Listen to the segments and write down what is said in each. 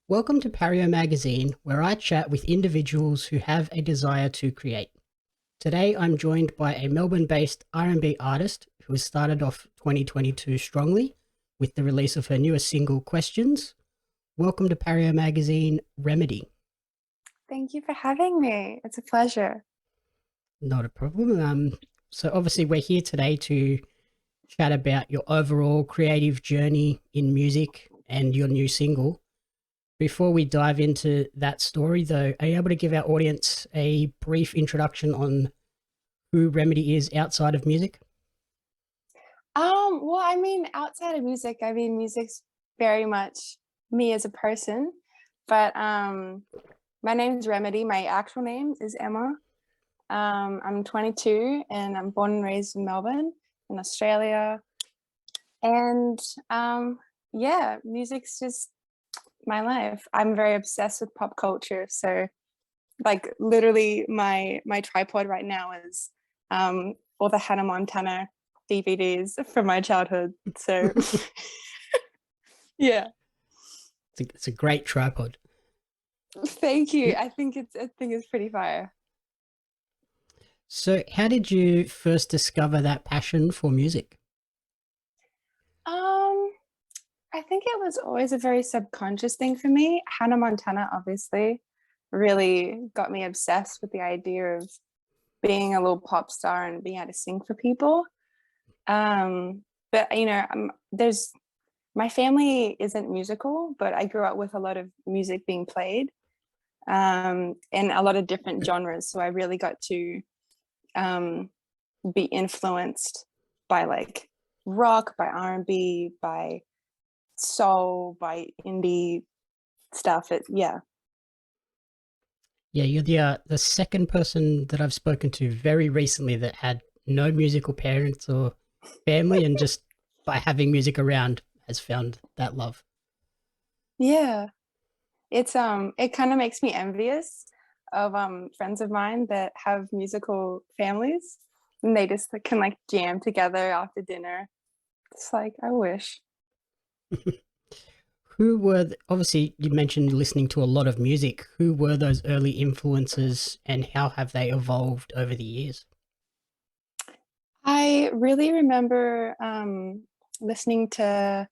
Welcome to Pario magazine, where I chat with individuals who have a desire to create. Today, I'm joined by a Melbourne-based R&B artist who has started off 2022 strongly with the release of her newest single, Questions. Welcome to Pario magazine, R.em.edy. Thank you for having me. It's a pleasure. Not a problem. So obviously we're here today to chat about your overall creative journey in music and your new single. Before we dive into that story, though, are you able to give our audience a brief introduction on who R.em.edy is outside of music? Outside of music, music's very much me as a person, but my name is R.em.edy. My actual name is Emma. I'm 22 and I'm born and raised in Melbourne, in Australia. And yeah, music's just my life. I'm very obsessed with pop culture. So like literally my tripod right now is all the Hannah Montana DVDs from my childhood. So yeah. It's a great tripod. Thank you. I think it's pretty fire. So how did you first discover that passion for music? Um, I think it was always a very subconscious thing for me. Hannah Montana obviously really got me obsessed with the idea of being a little pop star and being able to sing for people. But there's my family isn't musical, but I grew up with a lot of music being played in a lot of different genres. So I really got to um, be influenced by like rock, by R&B, by soul, by indie stuff. Yeah. Yeah, you're the second person that I've spoken to very recently that had no musical parents or family, and just by having music around has found that love. Yeah. It kind of makes me envious of friends of mine that have musical families and they just can like jam together after dinner. It's like I wish. Who were obviously you mentioned listening to a lot of music. Who were those early influences, and how have they evolved over the years? I really remember listening to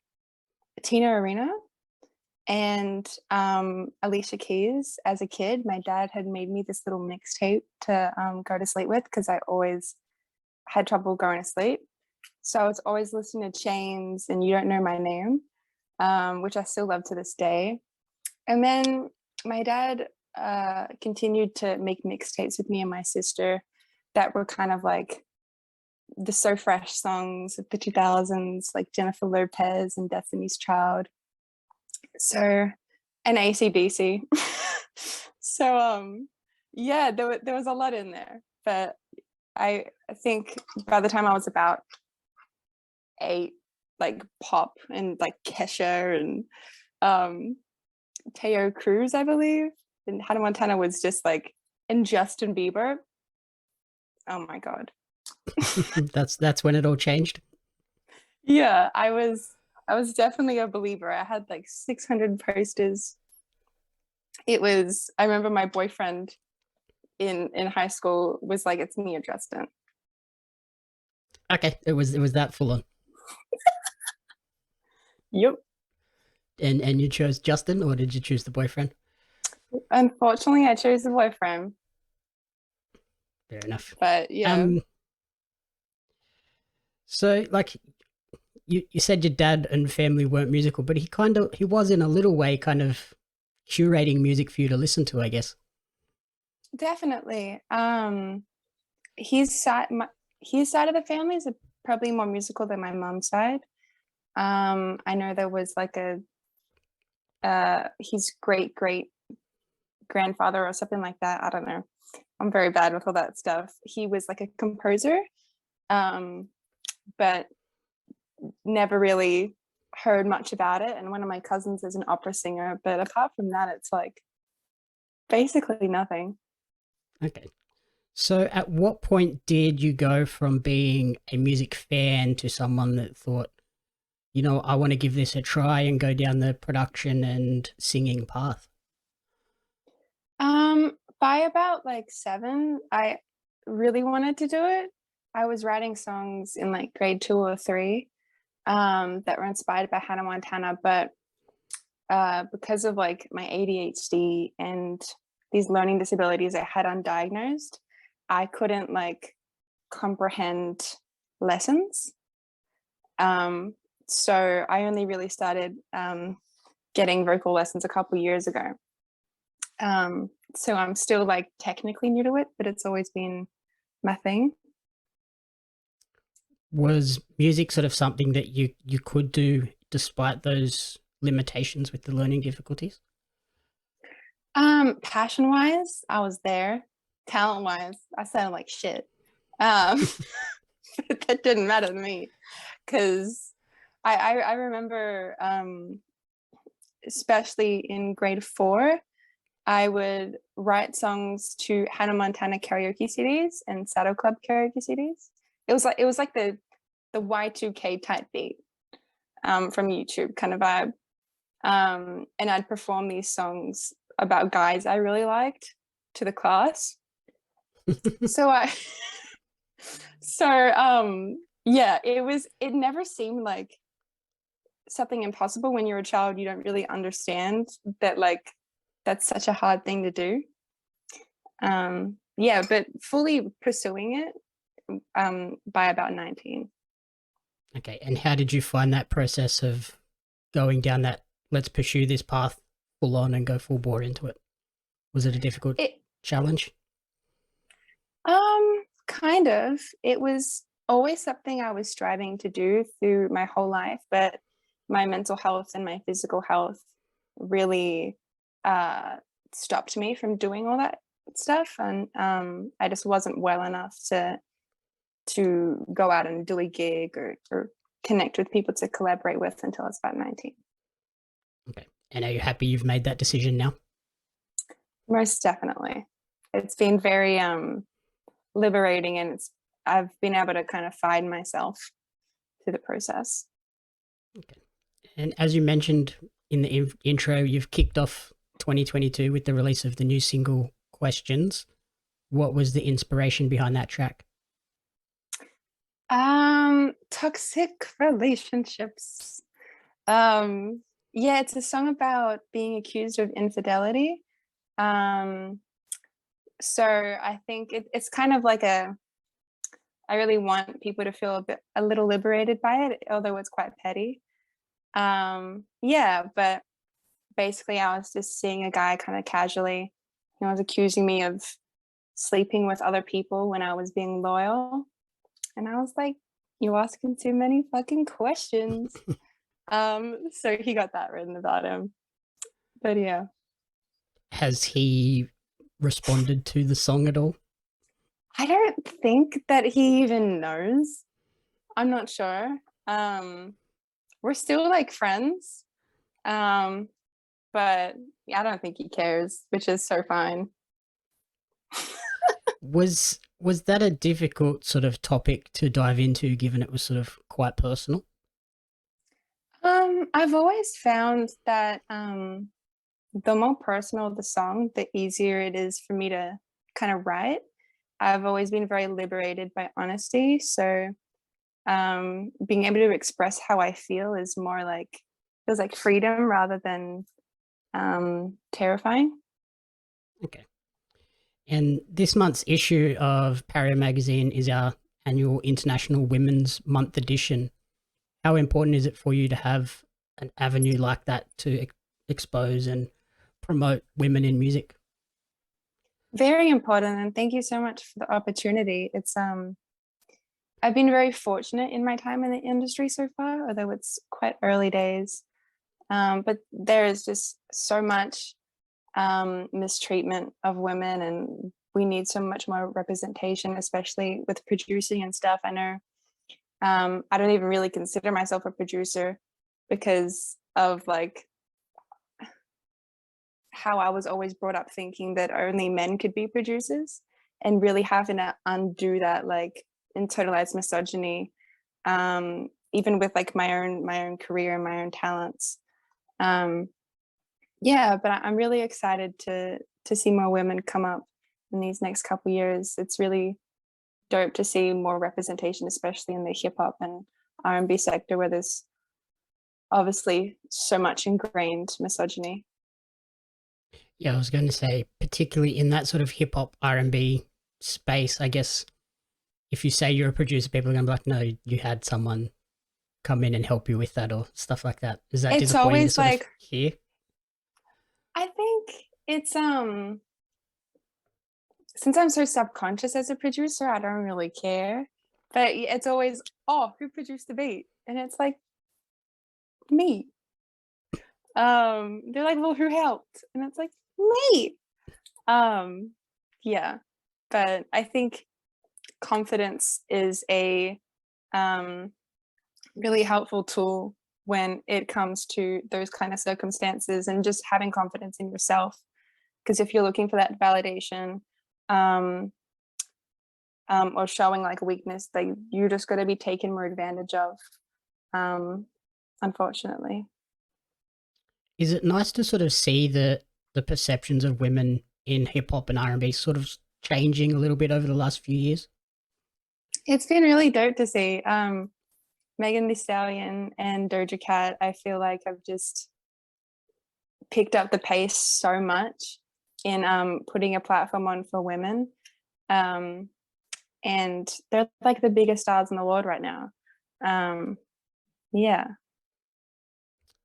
Tina Arena and Alicia Keys as a kid. My dad had made me this little mixtape to go to sleep with because I always had trouble going to sleep. So I was always listening to Chains and You Don't Know My Name, which I still love to this day. And then my dad continued to make mixtapes with me and my sister that were kind of like the So Fresh songs of the 2000s, like Jennifer Lopez and Destiny's Child. So, and AC/DC. So, yeah, there was a lot in there. But I think by the time I was about 8, like pop and like Kesha and um, Teo Cruz, I believe, and Hannah Montana was just like, and Justin Bieber. Oh my God. That's when it all changed. Yeah, I was definitely a believer. I had like 600 posters. I remember my boyfriend in high school was like, it's me or Justin. Okay, it was that full on. Yep. And you chose Justin, or did you choose the boyfriend? Unfortunately, I chose the boyfriend, Fair enough. but yeah, Um, so like you said your dad and family weren't musical, but he was in a little way kind of curating music for you to listen to, I guess. definitely. His side, his side of the family is probably more musical than my mom's side. I know there was like a his great grandfather or something like that. I don't know. I'm very bad with all that stuff. He was like a composer, um, but never really heard much about it. And one of my cousins is an opera singer, but apart from that, it's like basically nothing. Okay. So at what point did you go from being a music fan to someone that thought, I want to give this a try and go down the production and singing path? By about like 7, I really wanted to do it. I was writing songs in like grade 2 or 3 that were inspired by Hannah Montana, but because of like my ADHD and these learning disabilities I had undiagnosed, I couldn't like comprehend lessons. So I only really started getting vocal lessons a couple years ago. So I'm still like technically new to it, but it's always been my thing. Was music sort of something that you could do despite those limitations with the learning difficulties? Passion wise, I was there. Talent wise, I sounded like shit. Um, but that didn't matter to me because I remember, especially in grade 4, I would write songs to Hannah Montana karaoke CDs and Saddle Club karaoke CDs. It was like the Y2K type beat from YouTube kind of vibe. And I'd perform these songs about guys I really liked to the class. So I yeah, it never seemed like something impossible. When you're a child, you don't really understand that like that's such a hard thing to do. Yeah, but fully pursuing it by about 19. Okay, and how did you find that process of going down that let's pursue this path full on and go full bore into it? Was it a difficult It challenge? kind of. It was always something I was striving to do through my whole life, but my mental health and my physical health really stopped me from doing all that stuff, and I just wasn't well enough to go out and do a gig or connect with people to collaborate with until I was about 19. Okay, and are you happy you've made that decision now? Most definitely. It's been very liberating, and I've been able to kind of find myself through the process. Okay, and as you mentioned in the intro, you've kicked off 2022 with the release of the new single Questions. What was the inspiration behind that track? Toxic relationships. Yeah, it's a song about being accused of infidelity. Um, so I think it's kind of like I really want people to feel a little liberated by it, although it's quite petty. Yeah, but basically I was just seeing a guy kind of casually. He was accusing me of sleeping with other people when I was being loyal. And I was like, you're asking too many fucking questions. So he got that written about him. But yeah. Has he responded to the song at all? I don't think that he even knows. I'm not sure. We're still like friends. But yeah, I don't think he cares, which is so fine. Was that a difficult sort of topic to dive into, given it was sort of quite personal? I've always found that the more personal the song, the easier it is for me to kind of write. I've always been very liberated by honesty. So being able to express how I feel is more like feels like freedom rather than terrifying. Okay. And this month's issue of Pario magazine is our annual International Women's Month edition. How important is it for you to have an avenue like that to expose and promote women in music? Very important, and thank you so much for the opportunity. It's I've been very fortunate in my time in the industry so far, although it's quite early days. But there is just so much mistreatment of women, and we need so much more representation, especially with producing and stuff. I know I don't even really consider myself a producer because of like how I was always brought up thinking that only men could be producers, and really having to undo that like internalized misogyny even with like my own career and my own talents. Um, yeah, but I'm really excited to see more women come up in these next couple years. It's really dope to see more representation, especially in the hip hop and R&B sector, where there's obviously so much ingrained misogyny. Yeah, I was going to say, particularly in that sort of hip hop R&B space, I guess if you say you're a producer, people are going to be like, no, you had someone come in and help you with that or stuff like that. Is that It's disappointing to always sort of like, hear? I think it's since I'm so subconscious as a producer, I don't really care. But it's always, oh, who produced the beat? And it's like me. They're like, well, who helped? And it's like me. Um, yeah. But I think confidence is a um really helpful tool when it comes to those kind of circumstances, and just having confidence in yourself. Because if you're looking for that validation, um, or showing like a weakness, that you're just going to be taken more advantage of, um, unfortunately. Is it nice to sort of see the perceptions of women in hip hop and R&B sort of changing a little bit over the last few years? It's been really dope to see. Megan Thee Stallion and Doja Cat, I feel like I've just picked up the pace so much in putting a platform on for women. Um, and they're like the biggest stars in the world right now. Um, yeah.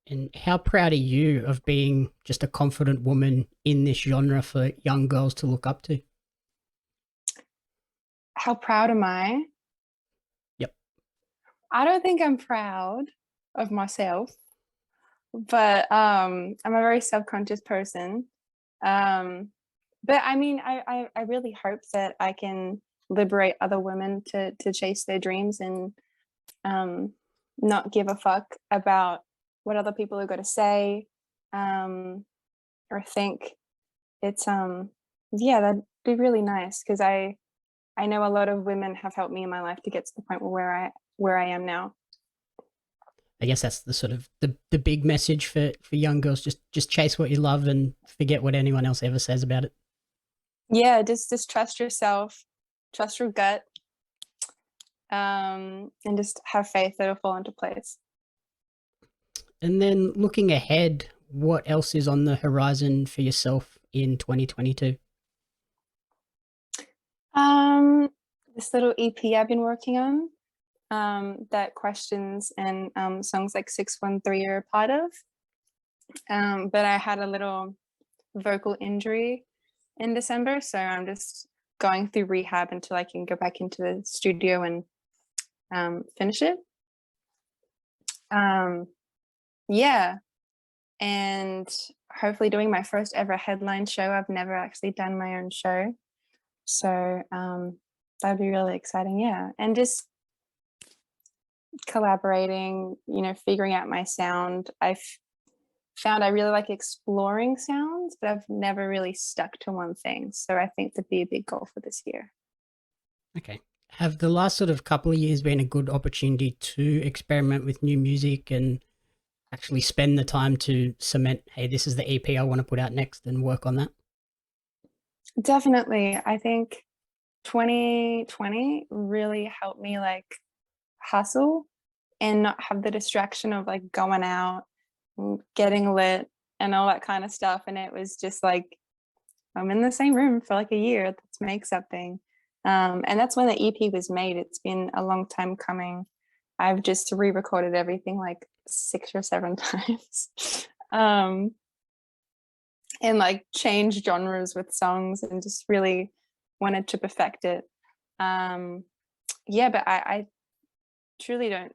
And how proud are you of being just a confident woman in this genre for young girls to look up to? How proud am I? Yep. I don't think I'm proud of myself, but I'm a very self-conscious person. Um, but I mean, I really hope that I can liberate other women to chase their dreams, and um, not give a fuck about what other people are going to say, um, or think. It's yeah, that'd be really nice, because I know a lot of women have helped me in my life to get to the point where I am now. I guess that's the sort of the big message for young girls. Just chase what you love and forget what anyone else ever says about it. Yeah, just trust yourself, trust your gut, and just have faith that it'll fall into place. And then looking ahead, what else is on the horizon for yourself in 2022? Um, this little EP I've been working on, that Questions and songs like 613 are a part of. But I had a little vocal injury in December, so I'm just going through rehab until I can go back into the studio and finish it. Yeah, and hopefully doing my first ever headline show. I've never actually done my own show, so that'd be really exciting. Yeah, and just collaborating, figuring out my sound. I've found I really like exploring sounds, but I've never really stuck to one thing. So I think that'd be a big goal for this year. Okay. Have the last sort of couple of years been a good opportunity to experiment with new music and actually spend the time to cement, hey, this is the EP I want to put out next and work on that? Definitely. I think 2020 really helped me like hustle and not have the distraction of like going out and getting lit and all that kind of stuff. And it was just like, I'm in the same room for like a year. Let's make something. And that's when the EP was made. It's been a long time coming. I've just re-recorded everything like 6 or 7 times. um, and like changed genres with songs, and just really wanted to perfect it. Um, yeah, but I truly don't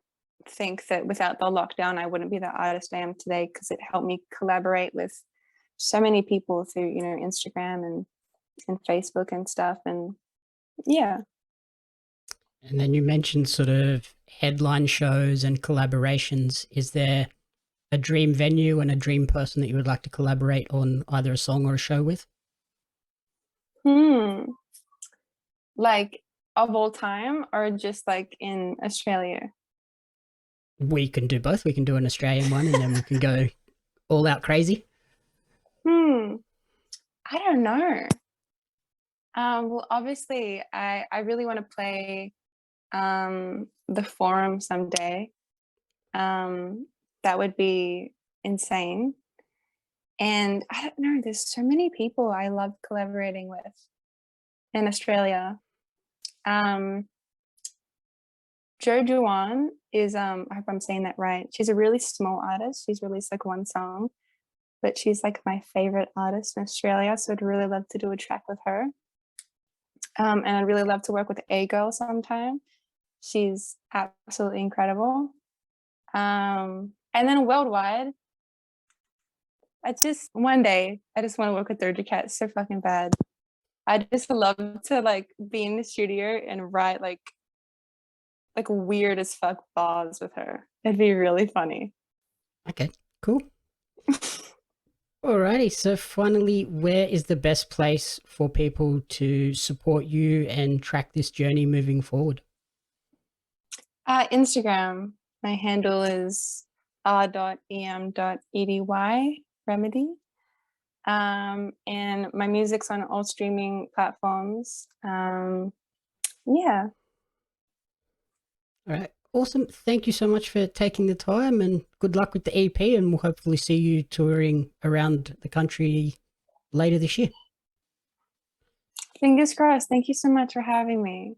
think that without the lockdown, I wouldn't be the artist I am today, because it helped me collaborate with so many people through, Instagram and Facebook and stuff. And yeah. And then you mentioned sort of headline shows and collaborations. Is there a dream venue and a dream person that you would like to collaborate on either a song or a show with? Hmm. Like of all time, or just like in Australia? We can do both. We can do an Australian one and then we can go all out crazy. I don't know. Well, obviously, I really want to play the Forum someday. That would be insane. And I don't know, there's so many people I love collaborating with in Australia. Jo Juwan is I hope I'm saying that right. She's a really small artist. She's released like one song, but she's like my favorite artist in Australia. So I'd really love to do a track with her. And I'd really love to work with A Girl sometime. She's absolutely incredible. And then worldwide, one day I just want to work with Doja Cat so fucking bad. I just love to like be in the studio and write like weird as fuck bars with her. It'd be really funny. Okay, cool. Alrighty, so finally, where is the best place for people to support you and track this journey moving forward? Instagram. My handle is R.em.edy, R.em.edy. And my music's on all streaming platforms. Yeah. All right, awesome. Thank you so much for taking the time and good luck with the EP, and we'll hopefully see you touring around the country later this year. Fingers crossed. Thank you so much for having me.